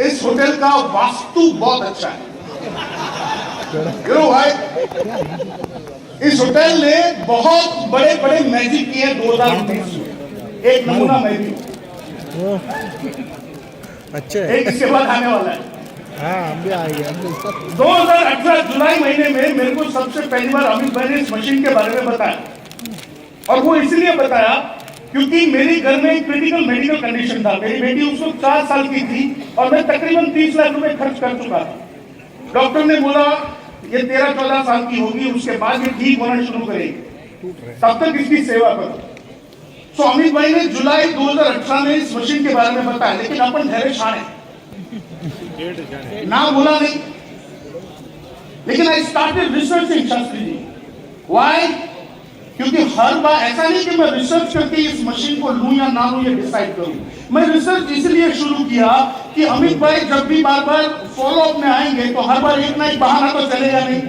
इस होटल का वास्तु बहुत अच्छा है। क्यों भाई? इस होटल ने बहुत बड़े बड़े मैजिक किए 2020 में। एक नमूना मैं भी अच्छा एक इसके बाद आने वाला है। हाँ हम भी आएंगे। 2018 जुलाई महीने में मेरे को सबसे पहली बार अमित भाई ने इस मशीन के बारे में बताया, और वो इसलिए बताया क्योंकि मेरे घर में एक क्रिटिकल मेडिकल कंडीशन था। मेरी बेटी उस वक्त 4 साल की थी और मैं तकरीबन 30 लाख रुपए खर्च कर चुका था। डॉक्टर ने बोला ये 13-14 साल की होगी, उसके बाद ये ठीक होना शुरू करेगी, तब तक इसकी सेवा करो। तो अमित भाई ने जुलाई 2018 में इस मशीन के बारे में बताया, लेकिन अपन ठहरे शाने ना बोला नहीं। लेकिन I started researching Shastri ji. Why? क्योंकि हर बार ऐसा नहीं कि मैं रिसर्च करके इस मशीन को लूं या ना लूं ये डिसाइड करूं। मैं रिसर्च इसलिए शुरू किया कि अमित भाई जब भी बार बार फॉलो अप में आएंगे तो हर बार एक ना एक बहाना तो चलेगा नहीं,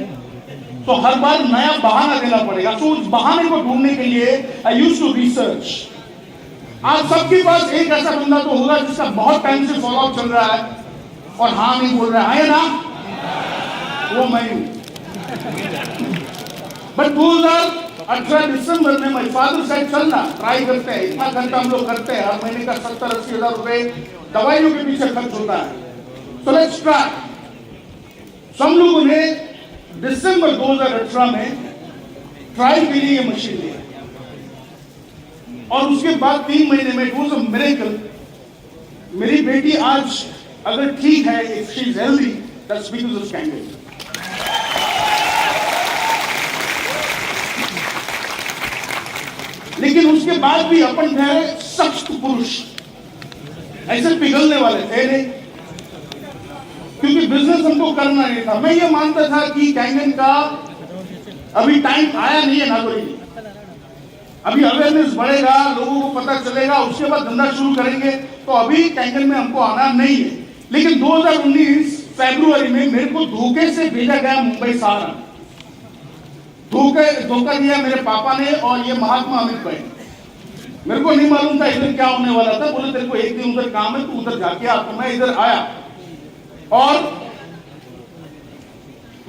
तो हर बार नया बहाना देना पड़ेगा। तो उस बहाने को ढूंढने के लिए आई यूज्ड टू रिसर्च। आज सबके पास एक ऐसा बंदा तो होगा जिसका बहुत टाइम से फॉलो अप चल रहा है और हाँ नहीं बोल रहा है ना, वो मैं हूं। बट 2018 दिसंबर में माय फादर सेड चलना ट्राई करते हैं, इतना खर्चा हम लोग करते हैं, हर महीने का 70-80 हजार रुपए दवाइयों के पीछे खर्च होता है, तो लेट्स ट्राई। हम लोगों ने दिसंबर 2018 में ट्राई के लिए मशीन लिया और उसके बाद 3 महीने में इट वाज अ मिरेकल। मेरी बेटी आज अगर ठीक है, if she is healthy, that's because of Kangen. लेकिन उसके बाद भी अपन ठहरे सख्त पुरुष, ऐसे पिघलने वाले थे नहीं, क्योंकि बिजनेस हमको करना नहीं था। मैं ये मानता था कि कैंगन का अभी टाइम आया नहीं है, ना कोई नहीं, अभी अवेयरनेस बढ़ेगा, लोगों को पता चलेगा, उसके बाद धंधा शुरू करेंगे, तो अभी कैंगन में हमको आना नहीं है। लेकिन 2019 फरवरी में मेरे को धोखे से भेजा गया मुंबई सहारा। धोखा दिया मेरे पापा ने और ये महात्मा अमित भाई। मेरे को नहीं मालूम था इधर क्या होने वाला था। बोले तेरे को एक दिन उधर काम है, तू उधर जाके आ। तो मैं इधर आया और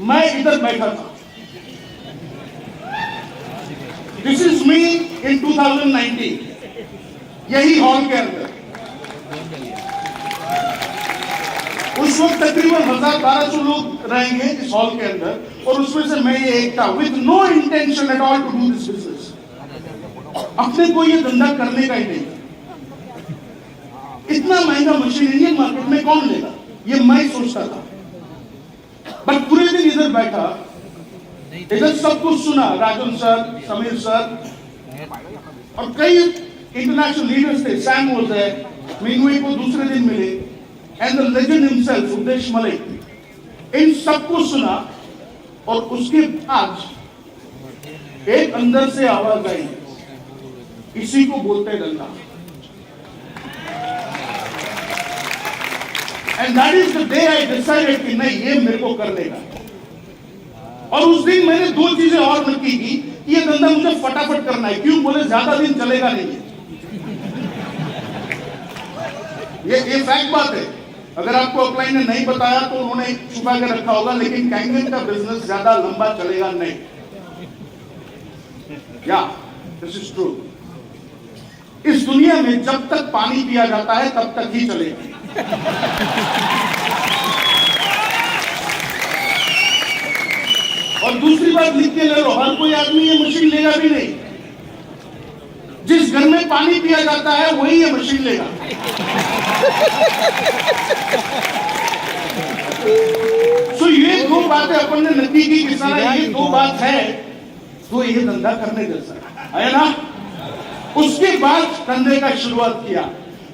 मैं इधर बैठा था। दिस इज मी इन 2019, यही हॉल के अंदर। उस वक्त तकरीबन 1000-1200 लोग रहेंगे इस हॉल के अंदर, और उसमें से मैं ये एक था, with no intention at all to do this business. अपने को ये धंधा करने का ही नहीं। इतना महंगा मशीन इंडियन मार्केट में कौन लेगा, ये मैं सोचता था। बट पूरे दिन इधर बैठा, इधर सब कुछ सुना, राजन सर, समीर सर और कई इंटरनेशनल लीडर्स थे। सैम वाज देयर, मिंगवे को दूसरे दिन मिले, एंड द लेजेंड हिमसेल्फ उदेश मलिक। इन सबको सुना और उसके बाद एक अंदर से आवाज आई, इसी को बोलते हैं धंधा। And that is the day I decided कि नहीं, ये मेरे को कर लेगा। और उस दिन मैंने 2 चीजें और नक्की की कि ये धंधा मुझे फटाफट करना है। क्यों? बोले ज्यादा दिन चलेगा नहीं। ये फैक्ट बात है। अगर आपको अपलाइन ने नहीं बताया तो उन्होंने छुपा के रखा होगा, लेकिन कैंगन का बिजनेस ज्यादा लंबा चलेगा नहीं। या दिस इज ट्रू। इस दुनिया में जब तक पानी पिया जाता है तब तक ही चलेगा। और दूसरी बात लिख के ले लो, हर कोई आदमी ये मशीन लेगा भी नहीं। जिस घर में पानी पिया जाता है वही ये मशीन लेगा। तो ये 2 बातें अपन ने नक्की की कि सारा ये 2 बात है तो ये धंधा करने जैसा है ना। उसके बाद धंधे का शुरुआत किया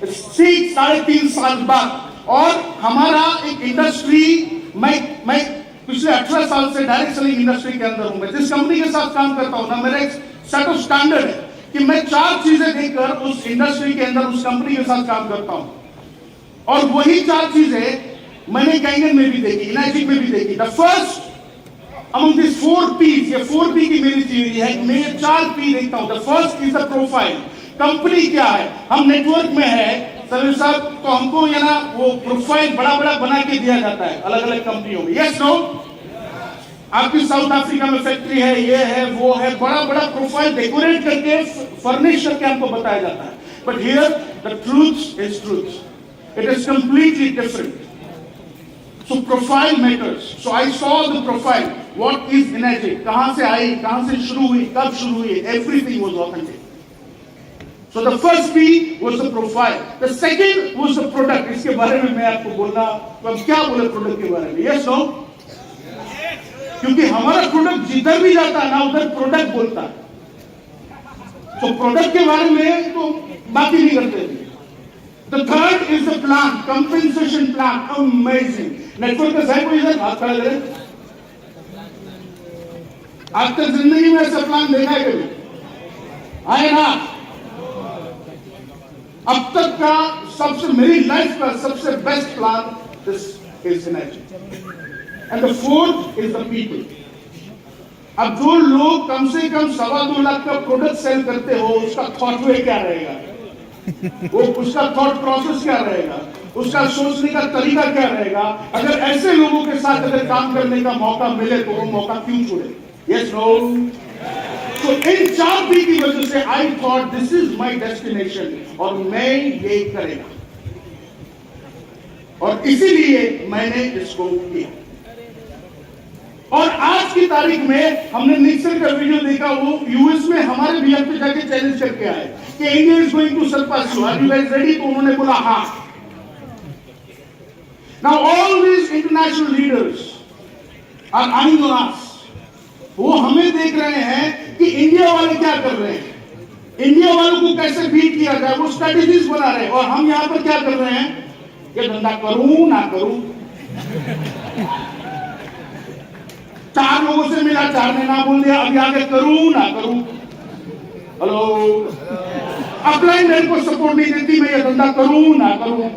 3.5 साल बाद, और हमारा एक इंडस्ट्री, मैं पिछले 18 साल से डायरेक्ट सेलिंग इंडस्ट्री के अंदर हूं। मैं जिस कंपनी के साथ काम करता हूं ना, मेरा एक सेट ऑफ स्टैंडर्ड है कि मैं 4 चीजें देखकर उस इंडस्ट्री के अंदर उस कंपनी के साथ काम करता हूं, और वही 4 चीजें मैंने कैंगन में भी देखी, इनाजिक में भी देखी। The first among this 4 P's, ये 4 P की मेरी थ्योरी है। मैं 4 P देखता हूं। The first is the profile. Company क्या है, हम नेटवर्क में है, सर साहब, तो हमको ये ना वो प्रोफाइल बड़ा बड़ा बना के दिया जाता है अलग अलग कंपनियों में। यस नो, आपकी साउथ अफ्रीका में फैक्ट्री है, ये है वो है, बड़ा बड़ा प्रोफाइल डेकोरेट करके फर्निश करके हमको बताया जाता है। But here the truth is truth, it is completely different. So profile matters. So I saw the profile. What is Energy? कहाँ से आई, कहाँ से शुरू हुई, कब शुरू हुई? Everything was authentic. So the first P was the profile. The second was the product. इसके बारे में मैं आपको बोलना, अब क्या बोले प्रोडक्ट के बारे में? Yes, no? क्योंकि हमारा प्रोडक्ट जिधर भी जाता है ना, उधर प्रोडक्ट बोलता है। तो प्रोडक्ट के बारे में तो बात ही नहीं करते थे। The third is the plan, compensation plan, amazing. Network का साहब कोई इधर हाथ खड़ा करे। आज तक जिंदगी में ऐसा प्लान देखा है कभी? आए ना? अब तक का सबसे, मेरी लाइफ का सबसे best plan this is Energy. And the fourth is the people. अब जो लोग कम से कम 2.25 लाख का प्रोडक्ट सेल करते हो, उसका थॉट वे क्या रहेगा? वो उसका थॉट प्रोसेस क्या रहेगा, उसका सोचने का तरीका क्या रहेगा? अगर ऐसे लोगों के साथ अगर काम करने का मौका मिले तो वो मौका क्यों छोड़े? Yes no? तो इन 4 पी की वजह से I thought this is my destination और मैं ये करेगा, और इसीलिए मैंने इसको किया। और आज की तारीख में हमने निक्सन का वीडियो देखा, वो यूएस में हमारे बीएफ पे जाके चैलेंज करके आए कि India is going to surpass you, are you guys ready? तो उन्होंने बोला हाँ। Now all these international leaders are eyeing on us. वो हमें देख रहे हैं कि इंडिया वाले क्या कर रहे हैं, इंडिया वालों को कैसे बीट किया जाए, वो स्ट्रेटेजीज बना रहे हैं। और हम यहां पर क्या कर रहे हैं? ये धंधा करूं ना करूं। 4 लोगों से मिला, 4 ने ना बोल दिया, अभी आगे करूं ना करूं। हेलो, अपलाइन मेरे को सपोर्ट नहीं देती, मैं ये धंधा करूं ना करूं।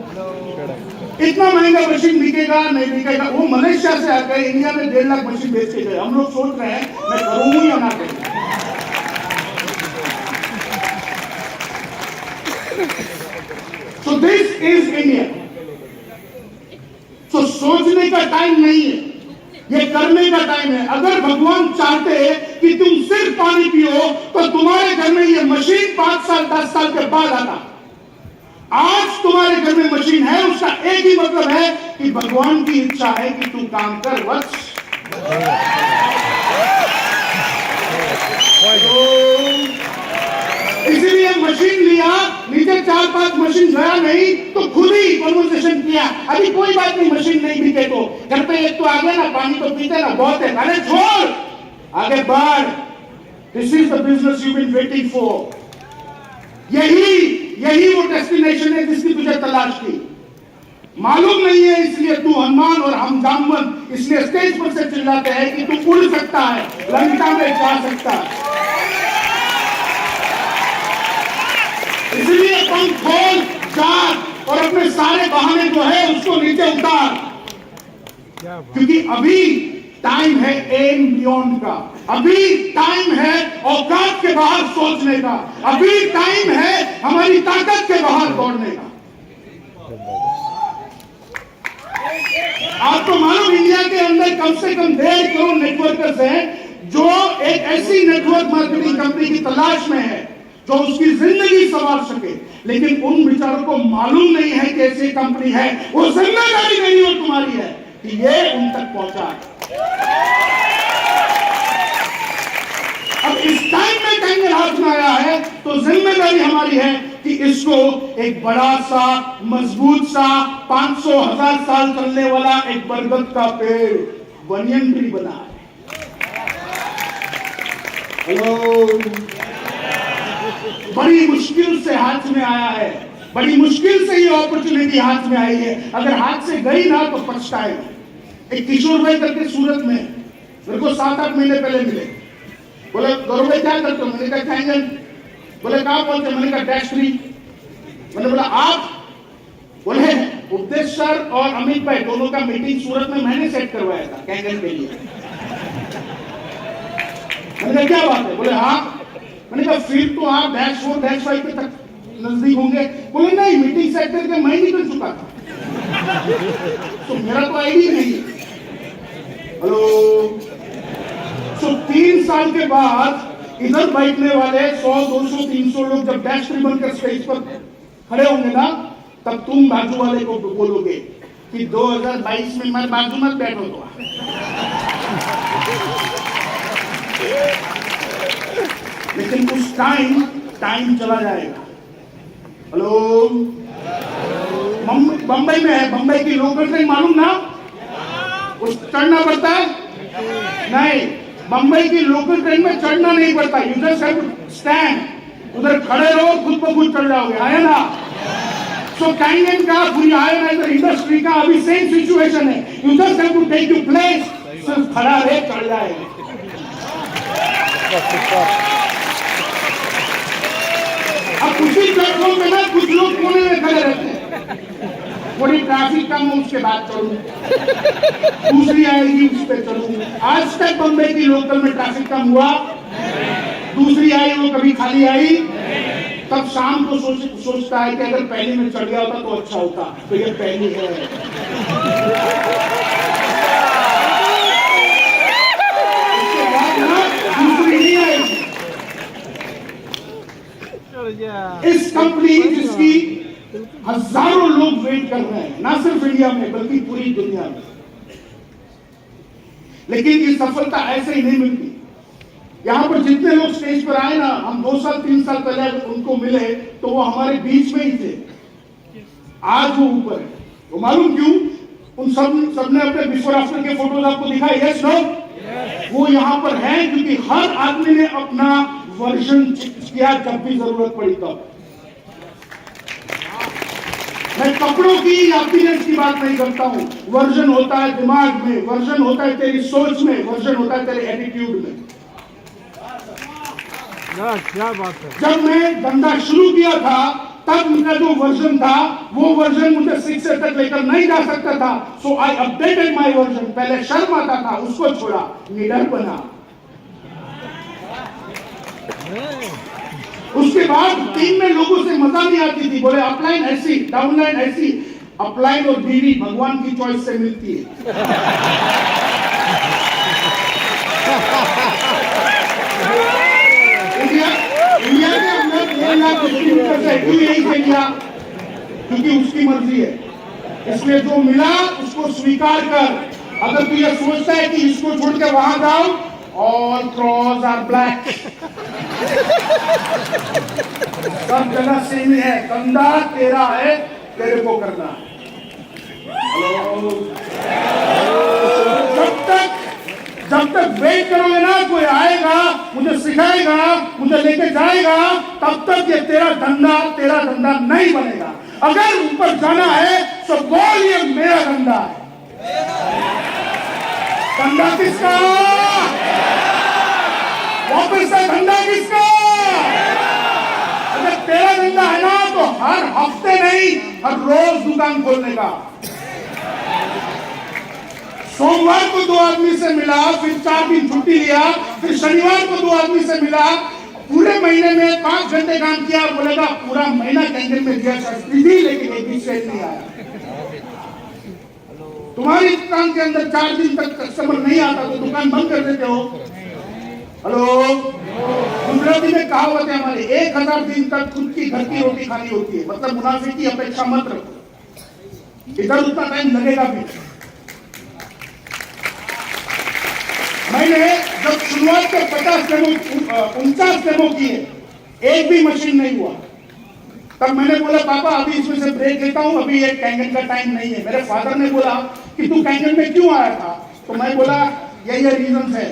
इतना महंगा मशीन बिकेगा नहीं बिकेगा? वो मलेशिया से आकर इंडिया में 1.5 लाख मशीन बेच के गए। हम लोग सोच रहे हैं मैं करूं या ना करूं। So this is India. So सोचने का टाइम नहीं है, ये करने का टाइम है। अगर भगवान चाहते कि तुम सिर्फ पानी पियो तो तुम्हारे घर में ये मशीन 5 साल 10 साल के बाद आता। आज तुम्हारे घर में मशीन है, उसका एक ही मतलब है कि भगवान की इच्छा है कि तू काम कर बस। इसीलिए मशीन लिया, नीचे 4-5 मशीन गया नहीं तो खुद ही कन्वर्सेशन किया, अभी कोई बात नहीं मशीन नहीं बिके तो घर पे एक तो आ गया ना, पानी तो पीते ना, बहुत है, अरे छोड़ आगे बढ़। This is the business you been waiting for. यही वो डेस्टिनेशन है जिसकी तुझे तलाश थी। मालूम नहीं है इसलिए तू हनुमान और हम जामवन इसलिए स्टेज पर से चिल्लाते हैं कि तू उड़ सकता है, लंका में जा सकता है। इसलिए पंख खोल, चार और अपने सारे बहाने जो है उसको नीचे उतार, क्योंकि अभी टाइम है एम बियॉन्ड का, अभी टाइम है औकात के बाहर सोचने का, अभी टाइम है हमारी ताकत के बाहर दौड़ने का। आपको मालूम इंडिया के अंदर कम से कम 1.5 करोड़ नेटवर्कर्स हैं जो एक ऐसी नेटवर्क मार्केटिंग कंपनी की तलाश में है जो उसकी जिंदगी संवार सके, लेकिन उन बेचारों को मालूम नहीं है कि ऐसी कंपनी है। वो जिम्मेदारी नहीं हो तुम्हारी है कि ये उन तक पहुंचा। अब इस टाइम में कैंगल हाथ में आया है तो जिम्मेदारी हमारी है कि इसको एक बड़ा सा मजबूत सा 500,000 साल चलने वाला एक बरगद का पेड़ बनियन ट्री बना है। हेलो, बड़ी मुश्किल से हाथ में आया है, बड़ी मुश्किल से ये अपॉर्चुनिटी हाथ में आई है। अगर हाथ से गई ना तो पछताएगा। एक किशोर भाई करके सूरत में मेरे को 7-8 महीने पहले मिले, बोले गौरव भाई क्या करते हो? मैंने कहा कैंगल। बोले कहाँ बोलते? मैंने कहा डैश फ्री। मैंने बोला आप? बोले उपदेश सर और अमित भाई दोनों का मीटिंग सूरत में मैंने सेट करवाया था कैंगल के लिए। मैंने कहा क्या बात है? बोले हाँ। मैंने कहा फिर तो आप -4 -5 पे तक नजदीक होंगे। बोले नहीं, मीटिंग सेट करके मैं निकल चुका था, तो मेरा तो आईडी नहीं है। हेलो, तो 3 साल के बाद इधर बैठने वाले 100, 200, 300 लोग जब डैश रिबन के स्टेज पर खड़े होंगे ना, तब तुम बाजू वाले को बोलोगे कि 2022 में मैं बाजू मत बैठो तो। लेकिन उस टाइम चला जाएगा। हेलो, बंबई में है, बंबई की लोकल ट्रेन मालूम ना, उस चढ़ना पड़ता है? नहीं, बंबई की लोकल ट्रेन में चढ़ना नहीं पड़ता, you just have to stand, उधर खड़े रहो, खुद ब खुद चढ़ जाओगे, है ना? सो कैंगन का, पूरी आयरन इधर इंडस्ट्री का अभी सेम सिचुएशन है, you just have to take your place, सिर्फ खड़ा रहे, चढ़ जाएगा। अब उसी प्लेटफॉर्म पे ना कुछ लोग कोने में खड़े रहते हैं, थोड़ी ट्रैफिक कम हो उसके बाद चलूं, दूसरी आएगी उस पे चलूं। आज तक बंबई की लोकल में ट्रैफिक कम हुआ? दूसरी आई वो कभी खाली आई? तब शाम को सोचता है कि अगर पहली में चढ़ गया होता तो अच्छा होता, तो ये पहली है। उसके बाद ना दूसरी नहीं आएगी। इस कंपनी जिसकी हजारों लोग वेट कर रहे हैं, ना सिर्फ इंडिया में बल्कि पूरी दुनिया में, लेकिन ये सफलता ऐसे ही नहीं मिलती। यहां पर जितने लोग स्टेज पर आए ना, हम 2 साल 3 साल पहले उनको मिले तो वो हमारे बीच में ही थे, आज वो ऊपर है। वो मालूम क्यों? उन सबने अपने बिफोर आफ्टर के फोटोज आपको दिखाए, यस नो? वो यहां पर है क्योंकि हर आदमी ने अपना वर्जन किया जब भी जरूरत पड़ी तब। मैं कपड़ों की या अपीयरेंस की बात नहीं करता हूं, वर्जन होता है दिमाग में, वर्जन होता है तेरी सोच में, वर्जन होता है तेरे एटीट्यूड में। क्या बात है। जब मैं धंधा शुरू किया था तब मेरा जो वर्जन था वो वर्जन मुझे 6 तक लेकर नहीं जा सकता था, सो आई अपडेटेड माय वर्जन। पहले शर्म आता था, उसको छोड़ा, निडर बना। उसके बाद टीम में लोगों से मजा नहीं आती थी, बोले अपलाइन ऐसी, डाउनलाइन ऐसी। अपलाइन और बीवी भगवान की चॉइस से मिलती है। इंडिया के अंदर 1 लाख डिस्ट्रीब्यूटर से यही किया क्योंकि उसकी मर्जी है, इसलिए जो मिला उसको स्वीकार कर। अगर तू ये सोचता है कि इसको छोड़ के वहां जाओ, ऑल क्रॉस आर ब्लैक, सब जगह सेम है, कंधा तेरा है, तेरे को करना है। हेलो, जब तक वेट करोगे ना, कोई आएगा, मुझे सिखाएगा, मुझे लेके जाएगा, तब तक ये तेरा धंधा नहीं बनेगा। अगर ऊपर जाना है तो बोल ये मेरा धंधा है। धंधा किसका? वापस से धंधा किसका? अगर तेरा धंधा है ना तो हर हफ्ते नहीं, हर रोज दुकान खोलने का। सोमवार को 2 आदमी से मिला, फिर 4 दिन छुट्टी लिया, फिर शनिवार को 2 आदमी से मिला, पूरे महीने में 5 घंटे काम किया, बोलेगा पूरा महीना कैंटीन में दिया शास्त्री थी, लेकिन एक भी सेल नहीं आया। तुम्हारी दुकान के अंदर 4 दिन तक कस्टमर नहीं आता तो दुकान बंद कर देते हो। हेलो, गुजराती में कहावत है हमारी, 1000 दिन तक खुद की घर की रोटी खानी होती है, मतलब मुनाफे की अपेक्षा मत रखो, इधर उतना टाइम लगेगा भी। मैंने जब शुरुआत के 50 डेमो 49 डेमो किए, एक भी मशीन नहीं हुआ, तब मैंने बोला पापा अभी इसमें से ब्रेक लेता हूं, अभी ये कैंगन का टाइम नहीं है। मेरे फादर ने बोला कि तू कैंगन में क्यों आया था? तो मैं बोला ये रीजन है,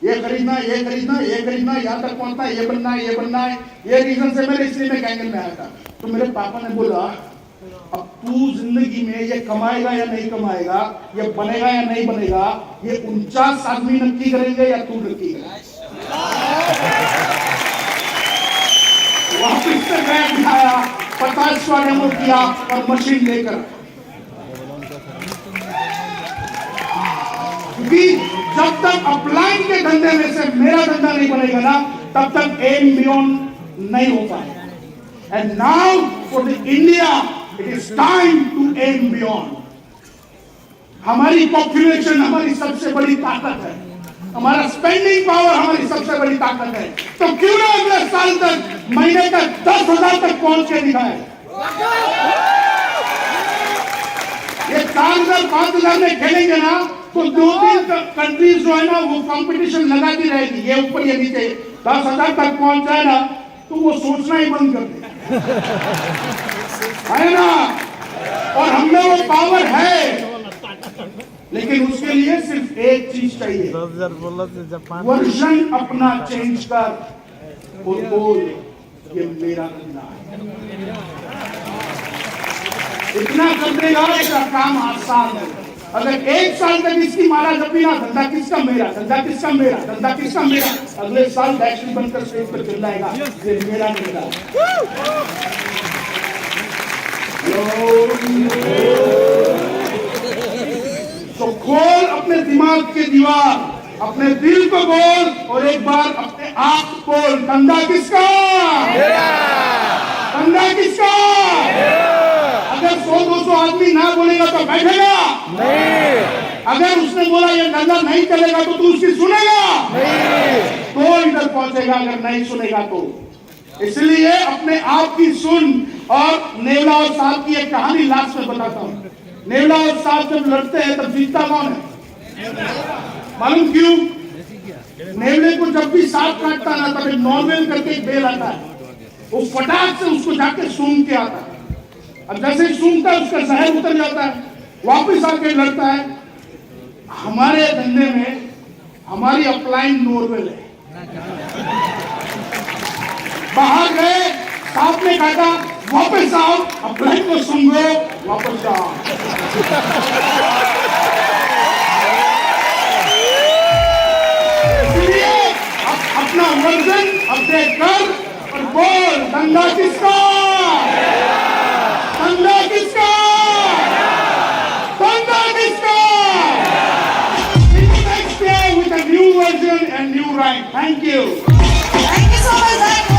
ये खरीदना, ये खरीदना, ये खरीदना, यहाँ तक पहुंचना, ये बनना है, ये बनना है, ये रीजन से मैं इसलिए मैं कैंगन में आया था। तो मेरे पापा ने बोला अब तू जिंदगी में ये कमाएगा या नहीं कमाएगा, ये बनेगा या नहीं बनेगा, ये 49 आदमी नक्की करेंगे या तू नक्की करेगा। वापिस से बैग उठाया, 50वां डेमो किया और मशीन लेकर, क्योंकि जब तक अपलाइन के धंधे में से मेरा धंधा नहीं बनेगा ना, तब तक एम बियॉन्ड नहीं हो पाएगा। And now for the India, it is time to aim beyond. हमारी पॉपुलेशन हमारी सबसे बड़ी ताकत है, हमारा स्पेंडिंग पावर हमारी सबसे बड़ी ताकत है, तो क्यों ना अगले साल तक महीने का 10,000 तक पहुंच के दिखाए। ये 4,000 5,000 में खेलेंगे ना तो 2-3 कंट्रीज जो है ना वो कंपटीशन लगाती रहेगी, ये ऊपर ये नीचे 10,000 तक पहुंच जाए ना तो वो सोचना ही बंद कर दे, है ना। और हम में वो पावर है, लेकिन उसके लिए सिर्फ एक चीज चाहिए, वर्जन अपना चेंज कर और बोल ये मेरा धंधा है। इतना कर देगा इसका काम आसान है। अगर 1 साल तक इसकी माला जपी ना, धंधा किसका मेरा, धंधा किसका मेरा, धंधा किसका मेरा, अगले साल बैटरी बनकर स्टेज पर चिल्लाएगा ये मेरा मेरा। तो खोल अपने दिमाग के दीवार, अपने दिल को बोल और एक बार अपने आप बोल, धंधा किसका, धंधा किसका। अगर 100-200 आदमी ना बोलेगा तो बैठेगा नहीं, अगर उसने बोला ये धंधा नहीं चलेगा तो तू उसकी सुनेगा नहीं, तो इधर पहुंचेगा, अगर नहीं सुनेगा तो। इसलिए अपने आप की सुन। और नेवलावर साहब की एक कहानी लास्ट में बताता हूँ। नेवलावर साहब जब लड़ते हैं तब जीतता कौन है, मालूम क्यों? नेवले को जब भी सांप काटता ना तब एक नॉर्वेल करके एक बेल आता है, वो फटाक से उसको जाके सूंघ के आता है। अब जैसे सूंघता है उसका जहर उतर जाता है, वापस आके लड़ता है। हमारे धंधे में हमारी अपलाइन नॉर्वेल है, बाहर गए सांप ने काटा, वापस आओ अपलाइन को सूंघो, वापस जाओ। इसलिए अपना वर्जन अपडेट कर और बोल, धंधा किसका, धंधा किसका, धंधा किसका। Next day with a new version and new rhyme. Thank you. Thank you so much.